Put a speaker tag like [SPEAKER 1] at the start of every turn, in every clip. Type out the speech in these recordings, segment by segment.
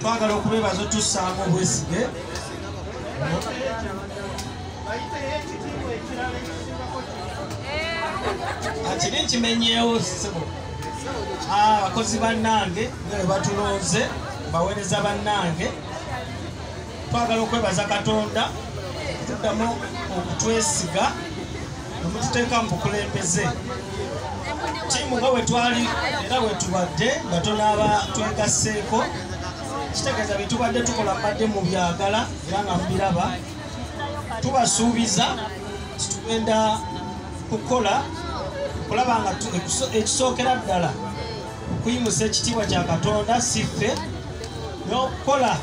[SPEAKER 1] twagala okubeebaza otussaamu obwesige kiri nkimenyeewo sebo abakozi bannange nga bwe batulonze baweereza bannange twagala okwebaza Katonda tuddamu okutwesiga nomututeeka mu bukulembeze tiimu nga bwe twali era bwe tubadde nga tonaaba twegasseeko kitegeeza bye tubadde tukola mbadde mu byagala era nga mubiraba tubasuubiza tugenda kukola okulaba nga ekisookera ddala okuyimusa ekitiibwa kya Katonda siffe n'okukola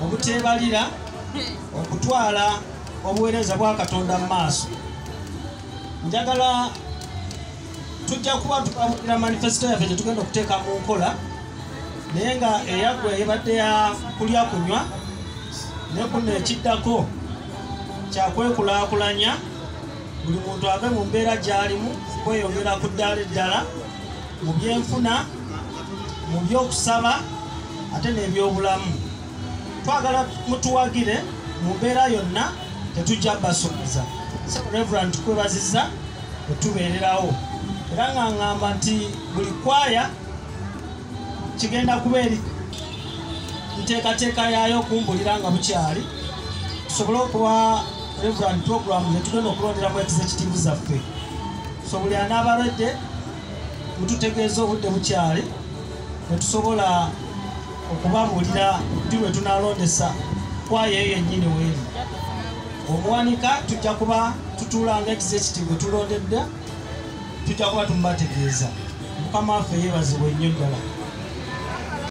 [SPEAKER 1] obuteebalira okutwala obuweereza bwa Katonda mu maaso. Njagala tujja kuba tukabulira manifesito yaffe gye tugenda okuteeka mu nkola naye nga eyaggwa ebadde ya kulya kunywa naye kuno ekiddako kyakwekulaakulanya buli muntu ave mu mbeera gy'alimu kweyongera ku ddaala eddala mu byenfuna mu by'okusaba ate n'ebyobulamu. Twagala mutuwagire mu mbeera yonna tetujja basuubiza. Reverend tukwebaziza otubeererawo era nga ngamba nti buli kwaya kigenda kuba eri nteekateeka yaayo okumbulira nga bukyali tusobole okuba Reverend program yetugenda okulonderamu ekizekitiivu zaffe so buli anaabalwadde mututegeeza obudde bukyali netusobola okubabuulira ddi lwe tunaalondesa kwaya eyo yennyini weeri. Omuwanika tujja kuba tutuulanga ekizekitiivu tulondedde tujja kuba tumubategeeza. Mukama waffe yeebazibwe nnyo ddala.